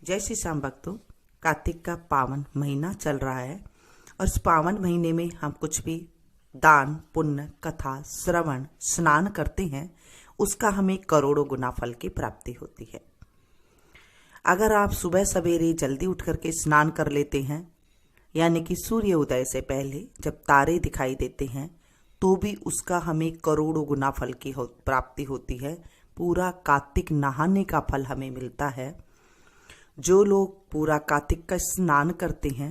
जय श्री श्याम भक्तों, कार्तिक का पावन महीना चल रहा है और इस पावन महीने में हम कुछ भी दान, पुण्य, कथा, श्रवण, स्नान करते हैं, उसका हमें करोड़ों गुना फल की प्राप्ति होती है। अगर आप सुबह सवेरे जल्दी उठ करके स्नान कर लेते हैं, यानी कि सूर्य उदय से पहले जब तारे दिखाई देते हैं, तो भी उसका हमें करोड़ों गुना फल की प्राप्ति होती है। पूरा कार्तिक नहाने का फल हमें मिलता है। जो लोग पूरा कार्तिक का स्नान करते हैं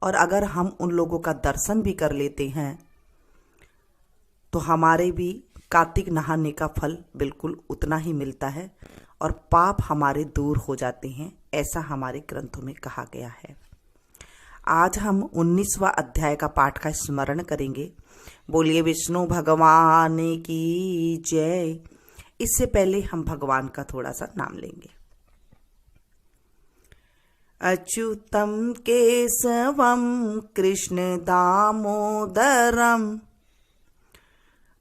और अगर हम उन लोगों का दर्शन भी कर लेते हैं तो हमारे भी कार्तिक नहाने का फल बिल्कुल उतना ही मिलता है और पाप हमारे दूर हो जाते हैं, ऐसा हमारे ग्रंथों में कहा गया है। आज हम 19वां अध्याय का पाठ का स्मरण करेंगे। बोलिए विष्णु भगवान की जय। इससे पहले हम भगवान का थोड़ा सा नाम लेंगे। अच्युतम केशवम कृष्ण दामोदरम,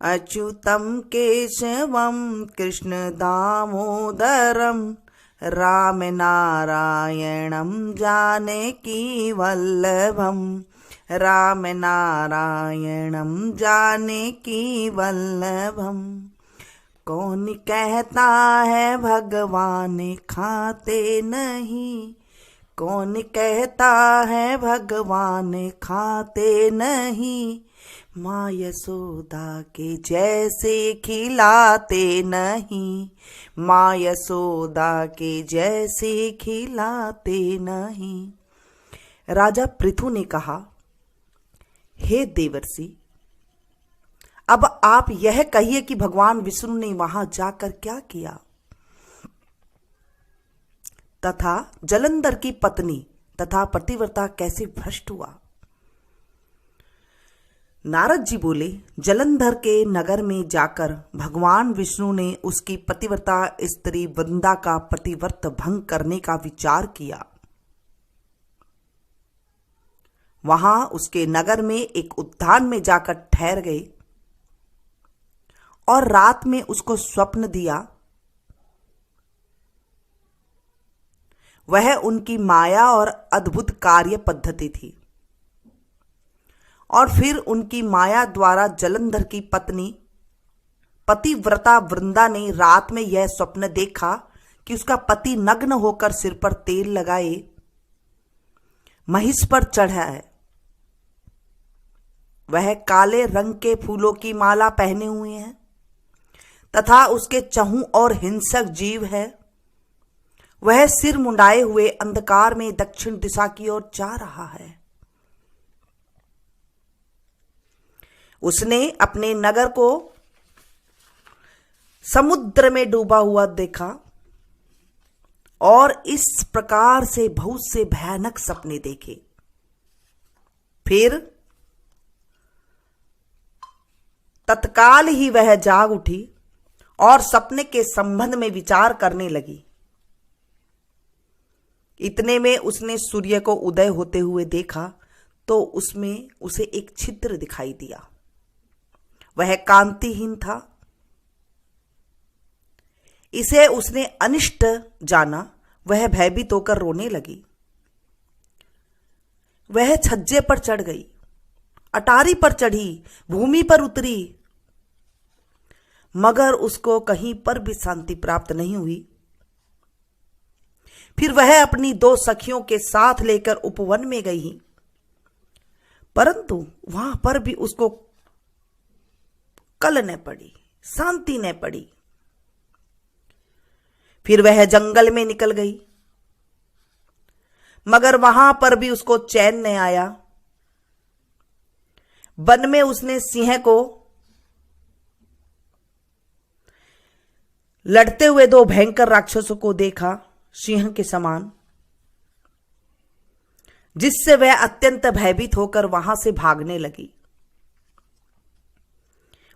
अच्युतम केशवम कृष्ण दामोदरम, राम नारायणम जानकी वल्लभम, राम नारायणम जानकी वल्लभम। कौन कहता है भगवान खाते नहीं, कौन कहता है भगवान खाते नहीं, माँ यशोदा के जैसे खिलाते नहीं, माँ यशोदा के जैसे खिलाते नहीं। राजा पृथु ने कहा, हे देवर्षि, अब आप यह कहिए कि भगवान विष्णु ने वहां जाकर क्या किया तथा जलंधर की पत्नी तथा पतिव्रता कैसे भ्रष्ट हुआ। नारद जी बोले, जलंधर के नगर में जाकर भगवान विष्णु ने उसकी पतिव्रता स्त्री वृंदा का पतिव्रत भंग करने का विचार किया। वहां उसके नगर में एक उद्यान में जाकर ठहर गए और रात में उसको स्वप्न दिया। वह उनकी माया और अद्भुत कार्य पद्धति थी और फिर उनकी माया द्वारा जलंधर की पत्नी पतिव्रता वृंदा ने रात में यह स्वप्न देखा कि उसका पति नग्न होकर सिर पर तेल लगाए महिष पर चढ़ा है। वह काले रंग के फूलों की माला पहने हुए है तथा उसके चहु और हिंसक जीव है। वह सिर मुंडाए हुए अंधकार में दक्षिण दिशा की ओर जा रहा है। उसने अपने नगर को समुद्र में डूबा हुआ देखा और इस प्रकार से बहुत से भयानक सपने देखे। फिर तत्काल ही वह जाग उठी और सपने के संबंध में विचार करने लगी। इतने में उसने सूर्य को उदय होते हुए देखा तो उसमें उसे एक छिद्र दिखाई दिया। वह कांतिहीन था। इसे उसने अनिष्ट जाना। वह भयभीत होकर रोने लगी। वह छज्जे पर चढ़ गई, अटारी पर चढ़ी, भूमि पर उतरी, मगर उसको कहीं पर भी शांति प्राप्त नहीं हुई। फिर वह अपनी 2 सखियों के साथ लेकर उपवन में गई, परंतु वहां पर भी उसको कल न पड़ी, शांति न पड़ी। फिर वह जंगल में निकल गई, मगर वहां पर भी उसको चैन न आया। वन में उसने सिंह को लड़ते हुए 2 भयंकर राक्षसों को देखा, सिंह के समान, जिससे वह अत्यंत भयभीत होकर वहां से भागने लगी।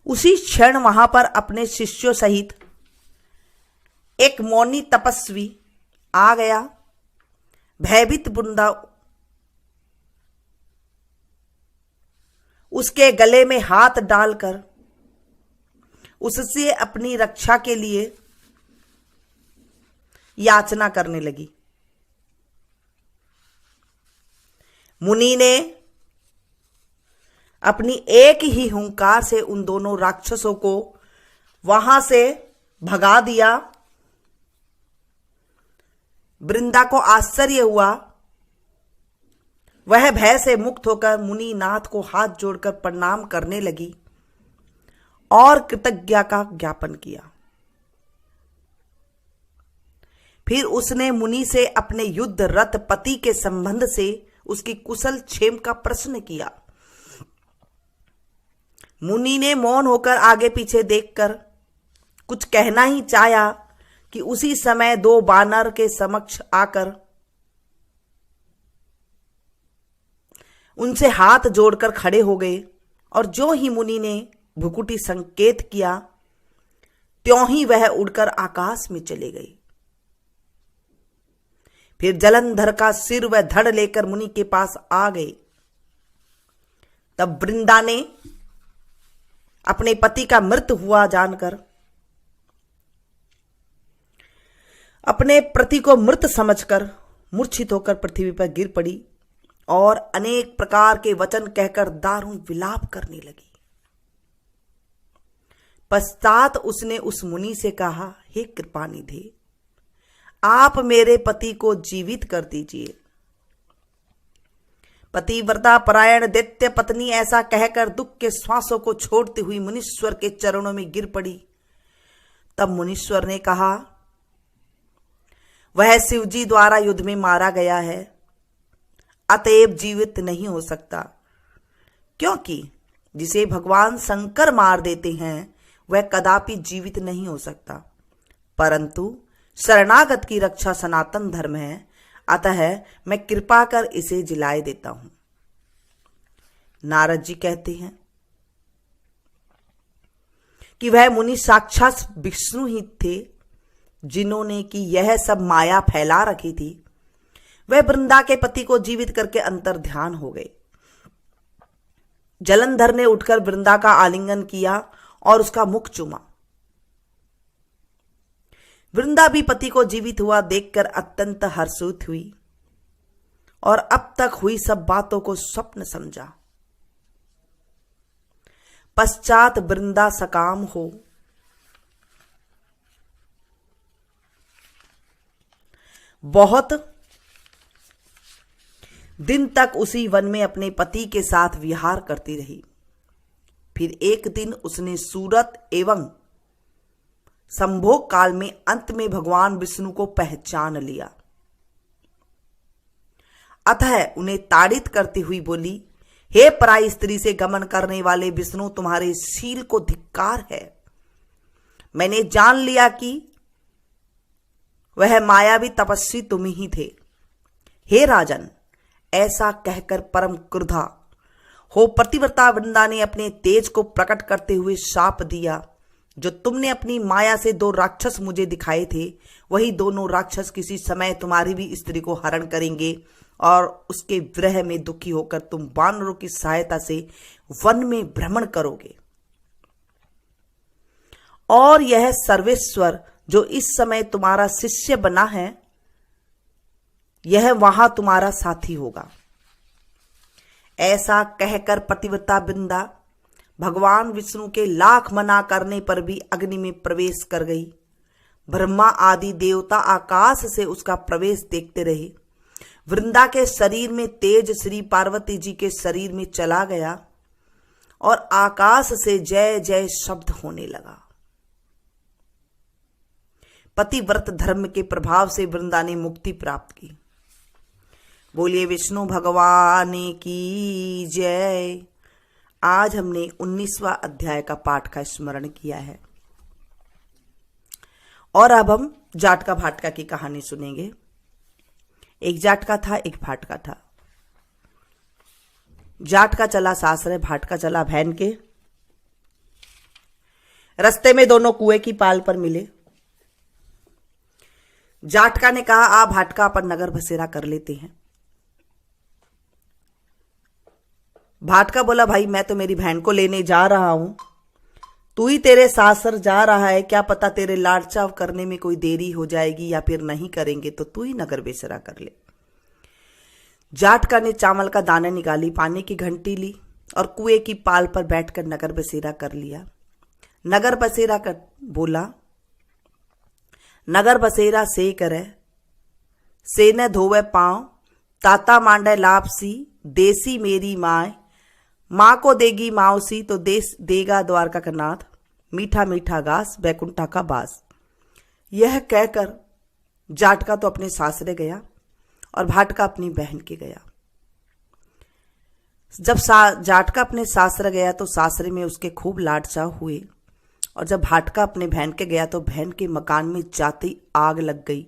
उसी क्षण वहां पर अपने शिष्यों सहित एक मौनी तपस्वी आ गया। भयभीत वृंदा उसके गले में हाथ डालकर उससे अपनी रक्षा के लिए याचना करने लगी। मुनि ने अपनी एक ही हुंकार से उन दोनों राक्षसों को वहां से भगा दिया। वृंदा को आश्चर्य हुआ। वह भय से मुक्त होकर मुनि नाथ को हाथ जोड़कर प्रणाम करने लगी और कृतज्ञता का ज्ञापन किया। फिर उसने मुनि से अपने युद्ध रत पति के संबंध से उसकी कुशल क्षेम का प्रश्न किया। मुनि ने मौन होकर आगे पीछे देखकर कुछ कहना ही चाहा कि उसी समय दो बानर के समक्ष आकर उनसे हाथ जोड़कर खड़े हो गए और जो ही मुनि ने भ्रुकुटी संकेत किया त्यों ही वह उड़कर आकाश में चले गए। फिर जलंधर का सिर व धड़ लेकर मुनि के पास आ गए। तब वृंदा ने अपने पति का मृत हुआ जानकर अपने पति को मृत समझकर मूर्छित होकर पृथ्वी पर गिर पड़ी और अनेक प्रकार के वचन कहकर दारुण विलाप करने लगी। पश्चात उसने उस मुनि से कहा, हे कृपानिधि, आप मेरे पति को जीवित कर दीजिए। पतिव्रता परायण दैत्य पत्नी ऐसा कहकर दुख के श्वासों को छोड़ती हुई मुनीश्वर के चरणों में गिर पड़ी। तब मुनीश्वर ने कहा, वह शिवजी द्वारा युद्ध में मारा गया है, अतएव जीवित नहीं हो सकता, क्योंकि जिसे भगवान शंकर मार देते हैं वह कदापि जीवित नहीं हो सकता, परंतु शरणागत की रक्षा सनातन धर्म है, अतः मैं कृपा कर इसे जिलाए देता हूं। नारद जी कहते हैं कि वह मुनि साक्षात विष्णु ही थे, जिन्होंने कि यह सब माया फैला रखी थी। वह वृंदा के पति को जीवित करके अंतर ध्यान हो गए। जलंधर ने उठकर वृंदा का आलिंगन किया और उसका मुख चूमा। वृंदा भी पति को जीवित हुआ देखकर अत्यंत हर्षित हुई और अब तक हुई सब बातों को स्वप्न समझा। पश्चात वृंदा सकाम हो बहुत दिन तक उसी वन में अपने पति के साथ विहार करती रही। फिर एक दिन उसने सूरत एवं संभोग काल में अंत में भगवान विष्णु को पहचान लिया। अतः उन्हें ताड़ित करती हुई बोली, हे पराई स्त्री से गमन करने वाले विष्णु, तुम्हारे शील को धिक्कार है। मैंने जान लिया कि वह मायावी तपस्वी तुम ही थे। हे राजन, ऐसा कहकर परम क्रुद्धा हो पतिव्रता वृंदा ने अपने तेज को प्रकट करते हुए शाप दिया, जो तुमने अपनी माया से दो राक्षस मुझे दिखाए थे, वही दोनों राक्षस किसी समय तुम्हारी भी स्त्री को हरण करेंगे और उसके विरह में दुखी होकर तुम वानरों की सहायता से वन में भ्रमण करोगे। और यह सर्वेश्वर जो इस समय तुम्हारा शिष्य बना है, यह वहां तुम्हारा साथी होगा। ऐसा कहकर पतिव्रता वृंदा भगवान विष्णु के लाख मना करने पर भी अग्नि में प्रवेश कर गई। ब्रह्मा आदि देवता आकाश से उसका प्रवेश देखते रहे। वृंदा के शरीर में तेज श्री पार्वती जी के शरीर में चला गया और आकाश से जय जय शब्द होने लगा। पतिव्रत धर्म के प्रभाव से वृंदा ने मुक्ति प्राप्त की। बोलिए विष्णु भगवान की जय। आज हमने 19वां अध्याय का पाठ का स्मरण किया है और अब हम जाटका भाटका की कहानी सुनेंगे। एक जाटका था, एक भाटका था। जाटका चला सासरे, भाटका चला भैन के। रास्ते में दोनों कुएं की पाल पर मिले। जाटका ने कहा, आ भाटका अपन नगर बसेरा कर लेते हैं। भाटका बोला, भाई मैं तो मेरी बहन को लेने जा रहा हूं, तू ही तेरे सासर जा रहा है, क्या पता तेरे लाड चाव करने में कोई देरी हो जाएगी या फिर नहीं करेंगे, तो तू ही नगर बसेरा कर ले। जाटका ने चावल का दाना निकाली, पानी की घंटी ली और कुएं की पाल पर बैठकर नगर बसेरा कर लिया। नगर बसेरा कर बोला, नगर बसेरा से करे, से न धोवे पांव, ताता मांडे लापसी, देसी मेरी माय, माँ को देगी मावसी तो देश देगा द्वारका का नाथ, मीठा मीठा घास बैकुंठा का बास। यह कहकर जाटका तो अपने सासरे गया और भाटका अपनी बहन के गया। जब जाटका अपने सासरे गया तो सासरे में उसके खूब लाड चाव हुए, और जब भाटका अपने बहन के गया तो बहन के मकान में जाती आग लग गई,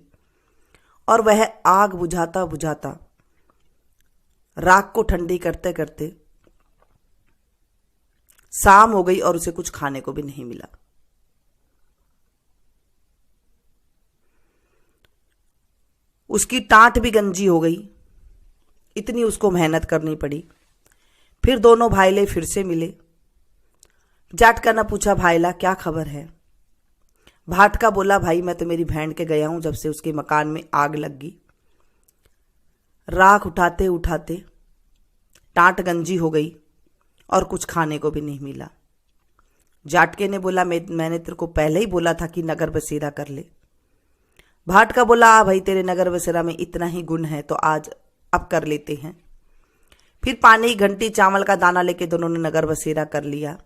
और वह आग बुझाता बुझाता राख को ठंडी करते करते शाम हो गई और उसे कुछ खाने को भी नहीं मिला। उसकी टांट भी गंजी हो गई, इतनी उसको मेहनत करनी पड़ी। फिर दोनों भाईले फिर से मिले। जाटका ने पूछा, भाईला क्या खबर है? भाटका बोला, भाई मैं तो मेरी बहन के गया हूं, जब से उसके मकान में आग लग गई, राख उठाते उठाते टांट गंजी हो गई और कुछ खाने को भी नहीं मिला। जाटके ने बोला, मैंने तेरे को पहले ही बोला था कि नगर बसेरा कर ले। भाटका बोला, भाई तेरे नगर बसेरा में इतना ही गुण है तो आज अब कर लेते हैं। फिर पानी घंटी चावल का दाना लेके दोनों ने नगर बसेरा कर लिया।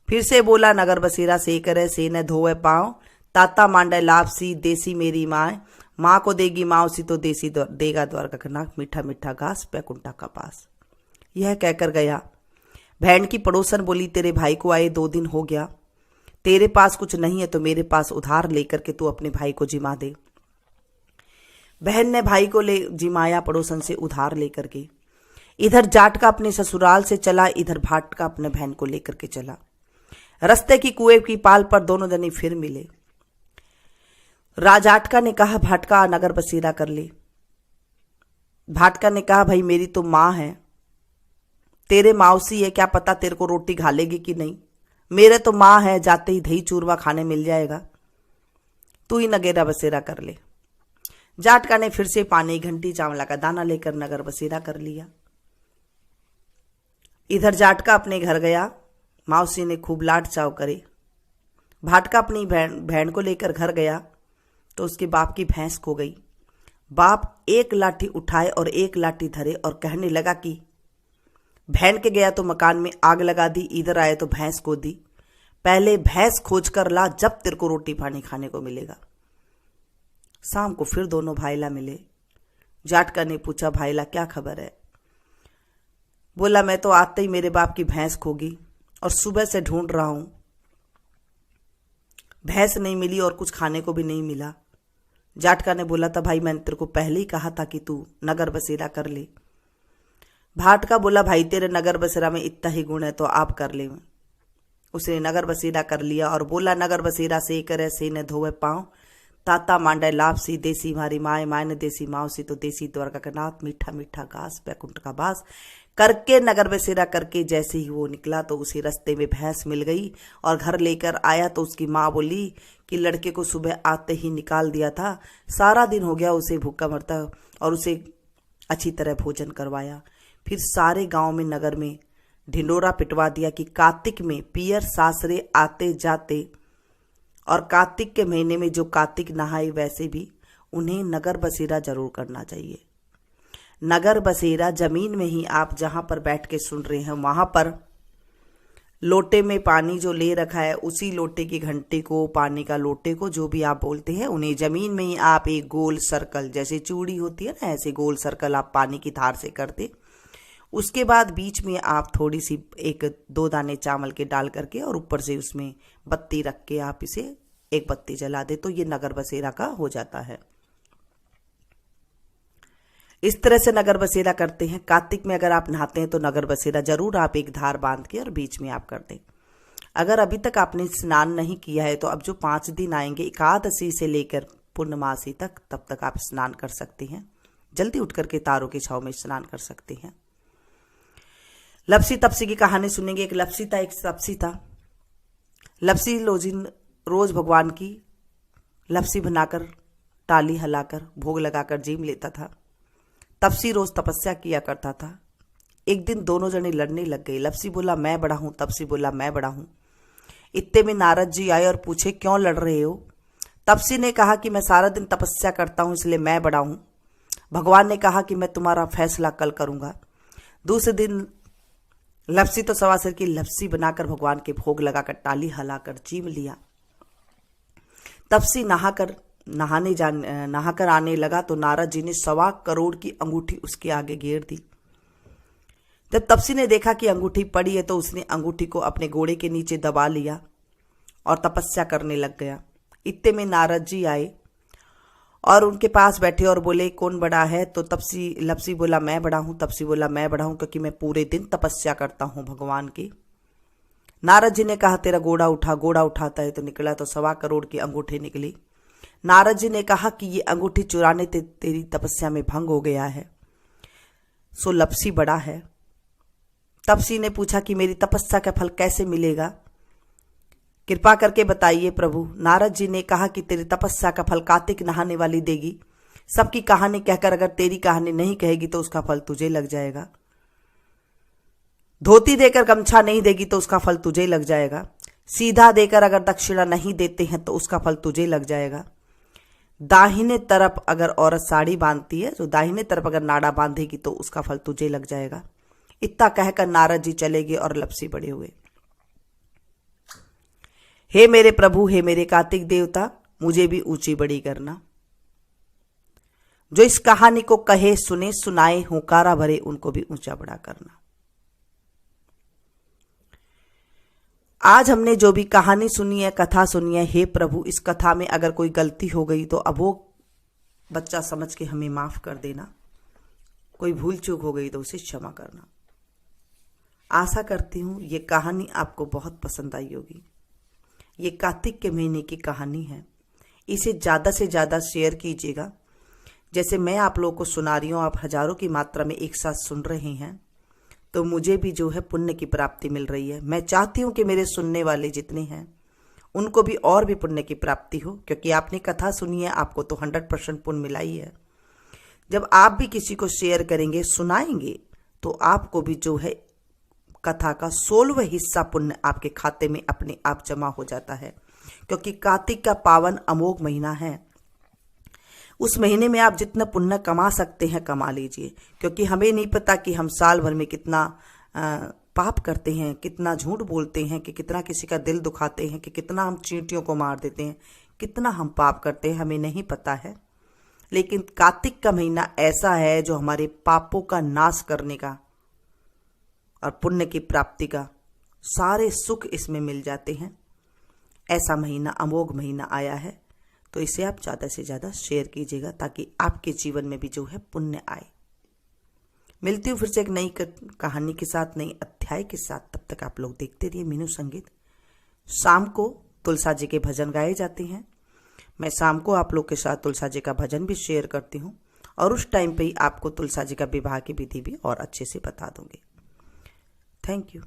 फिर से बोला, नगर बसेरा से करे, से न धोए पाँव, ताता मांडे लापसी, देसी मेरी माय, माँ को देगी मावसी तो देसी देगा द्वारका का नाथ, मीठा मीठा घास बैकुंठा का पास। यह कहकर गया। बहन की पड़ोसन बोली, तेरे भाई को आए 2 दिन हो गया, तेरे पास कुछ नहीं है तो मेरे पास उधार लेकर के तू अपने भाई को जिमा दे। बहन ने भाई को ले जिमाया पड़ोसन से उधार लेकर के। इधर जाटका अपने ससुराल से चला, इधर भाटका अपने बहन को लेकर के चला। रस्ते की कुएं की पाल पर दोनों जने फिर मिले। जाटका ने कहा, भाटका नगर बसेरा कर ले। भाटका ने कहा, भाई मेरी तो माँ है, तेरे मावसी है, क्या पता तेरे को रोटी घालेगी कि नहीं, मेरे तो माँ है, जाते ही दही चूरमा खाने मिल जाएगा, तू ही नगेरा बसेरा कर ले। जाटका ने फिर से पानी घंटी चावला का दाना लेकर नगर बसेरा कर लिया। इधर जाटका अपने घर गया, मावसी ने खूब लाड चाव करे। भाटका अपनी बहन को लेकर घर गया तो उसके बाप की भैंस खो गई। बाप एक लाठी उठाए और एक लाठी धरे और कहने लगा कि बहन के गया तो मकान में आग लगा दी, इधर आए तो भैंस खो दी, पहले भैंस खोज कर ला, जब तेरे को रोटी पानी खाने को मिलेगा। शाम को फिर दोनों भाईला मिले। जाटका ने पूछा, भाईला क्या खबर है? बोला, मैं तो आते ही मेरे बाप की भैंस खोगी और सुबह से ढूंढ रहा हूं, भैंस नहीं मिली और कुछ खाने को भी नहीं मिला। जाटका ने बोला था, भाई मैंने तेरे को पहले ही कहा था कि तू नगर बसेरा कर ले। भाटका बोला, भाई तेरे नगर बसेरा में इतना ही गुण है तो आप कर ले। उसने नगर बसेरा कर लिया और बोला, नगर बसेरा से करे, से न धोवे पाँव, ताता मांडे लापसी, देसी मारी माए, माय ने देसी मावसी तो देसी द्वारका का नाथ, मीठा मीठा घास बैकुंठ का बास। करके नगर बसेरा करके जैसे ही वो निकला तो उसी रास्ते में भैंस मिल गई और घर लेकर आया तो उसकी माँ बोली कि लड़के को सुबह आते ही निकाल दिया था, सारा दिन हो गया उसे भूखा मरता, और उसे अच्छी तरह भोजन करवाया। फिर सारे गांव में नगर में ढिंडोरा पिटवा दिया कि कार्तिक में पियर सासरे आते जाते, और कार्तिक के महीने में जो कार्तिक नहाए वैसे भी उन्हें नगर बसेरा जरूर करना चाहिए। नगर बसेरा जमीन में ही, आप जहां पर बैठ के सुन रहे हैं वहां पर लोटे में पानी जो ले रखा है, उसी लोटे की घंटे को, पानी का लोटे को, जो भी आप बोलते हैं, उन्हें जमीन में ही आप एक गोल सर्कल, जैसे चूड़ी होती है ना, ऐसे गोल सर्कल आप पानी की धार से करते। उसके बाद बीच में आप थोड़ी सी 1-2 दाने चावल के डाल करके और ऊपर से उसमें बत्ती रख के आप इसे एक बत्ती जला दे तो ये नगर बसेरा का हो जाता है। इस तरह से नगर बसेरा करते हैं। कार्तिक में अगर आप नहाते हैं तो नगर बसेरा जरूर आप एक धार बांध के और बीच में आप कर दें। अगर अभी तक आपने स्नान नहीं किया है तो अब जो 5 दिन आएंगे एकादशी से लेकर पूर्णमासी तक, तब तक आप स्नान कर सकते हैं। जल्दी उठ करके तारों की छाव में स्नान कर सकते हैं। लपसी तपसी की कहानी सुनेंगे। एक लपसी था, एक तपसी था। लपसी रोज भगवान की लपसी बनाकर, टाली हिलाकर, भोग लगाकर जीम लेता था। तपसी रोज तपस्या किया करता था। एक दिन दोनों जने लड़ने लग गए। लपसी बोला मैं बड़ा हूं, तपसी बोला मैं बड़ा हूं। इतने में नारद जी आए और पूछे क्यों लड़ रहे हो। तपसी ने कहा कि मैं सारा दिन तपस्या करता हूं इसलिए मैं बड़ा हूं। भगवान ने कहा कि मैं तुम्हारा फैसला कल करूंगा। दूसरे दिन लपसी तो सवा सिर की लपसी बनाकर भगवान के भोग लगाकर टाली हलाकर चीम लिया। तपसी नहाकर आने लगा तो नारद जी ने 1.25 करोड़ की अंगूठी उसके आगे घेर दी। जब तपसी ने देखा कि अंगूठी पड़ी है तो उसने अंगूठी को अपने घोड़े के नीचे दबा लिया और तपस्या करने लग गया। इतने में नारद जी आए और उनके पास बैठे और बोले कौन बड़ा है। तो लपसी बोला मैं बड़ा हूं, तपसी बोला मैं बड़ा हूं क्योंकि मैं पूरे दिन तपस्या करता हूं भगवान की। नारद जी ने कहा तेरा घोड़ा उठा। घोड़ा उठाता है तो निकला तो 1.25 करोड़ की अंगूठी निकली। नारद जी ने कहा कि ये अंगूठी चुराने तेरी तपस्या में भंग हो गया है, सो लपसी बड़ा है। तपसी ने पूछा कि मेरी तपस्या का फल कैसे मिलेगा, कृपा करके बताइए प्रभु। नारद जी ने कहा कि तेरी तपस्या का फल कार्तिक नहाने वाली देगी। सबकी कहानी कहकर अगर तेरी कहानी नहीं कहेगी तो उसका फल तुझे लग जाएगा। धोती देकर गमछा नहीं देगी तो उसका फल तुझे लग जाएगा। सीधा देकर अगर दक्षिणा नहीं देते हैं तो उसका फल तुझे लग जाएगा। दाहिने तरफ अगर औरत साड़ी बांधती है तो दाहिने तरफ अगर नाड़ा बांधेगी तो उसका फल तुझे लग जाएगा। इतना कहकर नारद जी चले गए और लपसी बड़े हुए। हे मेरे प्रभु, हे मेरे कार्तिक देवता, मुझे भी ऊंची बड़ी करना। जो इस कहानी को कहे सुने सुनाए हुंकारा भरे उनको भी ऊंचा बड़ा करना। आज हमने जो भी कहानी सुनी है, कथा सुनी है, हे प्रभु इस कथा में अगर कोई गलती हो गई तो अब वो बच्चा समझ के हमें माफ कर देना। कोई भूल चूक हो गई तो उसे क्षमा करना। आशा करती हूँ ये कहानी आपको बहुत पसंद आई होगी। ये कार्तिक के महीने की कहानी है। इसे ज़्यादा से ज़्यादा शेयर कीजिएगा। जैसे मैं आप लोगों को सुना रही हूँ, आप हजारों की मात्रा में एक साथ सुन रहे हैं तो मुझे भी जो है पुण्य की प्राप्ति मिल रही है। मैं चाहती हूँ कि मेरे सुनने वाले जितने हैं उनको भी और भी पुण्य की प्राप्ति हो, क्योंकि आपने कथा सुनी है, आपको तो 100% पुण्य मिला ही है। जब आप भी किसी को शेयर करेंगे, सुनाएंगे, तो आपको भी जो है कथा का 16वां हिस्सा पुण्य आपके खाते में अपने आप जमा हो जाता है। क्योंकि कार्तिक का पावन अमोघ महीना है। उस महीने में आप जितना पुण्य कमा सकते हैं कमा लीजिए, क्योंकि हमें नहीं पता कि हम साल भर में कितना पाप करते हैं, कितना झूठ बोलते हैं, कि कितना किसी का दिल दुखाते हैं, कि कितना हम चींटियों को मार देते हैं, कितना हम पाप करते हैं, हमें नहीं पता है। लेकिन कार्तिक का महीना ऐसा है जो हमारे पापों का नाश करने का और पुण्य की प्राप्ति का सारे सुख इसमें मिल जाते हैं। ऐसा महीना, अमोघ महीना आया है, तो इसे आप ज़्यादा से ज़्यादा शेयर कीजिएगा ताकि आपके जीवन में भी जो है पुण्य आए। मिलती हूँ फिर से एक नई कहानी के साथ, नई अध्याय के साथ। तब तक आप लोग देखते रहिए मीनू संगीत। शाम को तुलसा जी के भजन गाए जाते हैं। मैं शाम को आप लोग के साथ तुलसा जी का भजन भी शेयर करती हूँ और उस टाइम पे ही आपको तुलसा जी का विवाह की विधि भी और अच्छे से बता दूंगी। Thank you.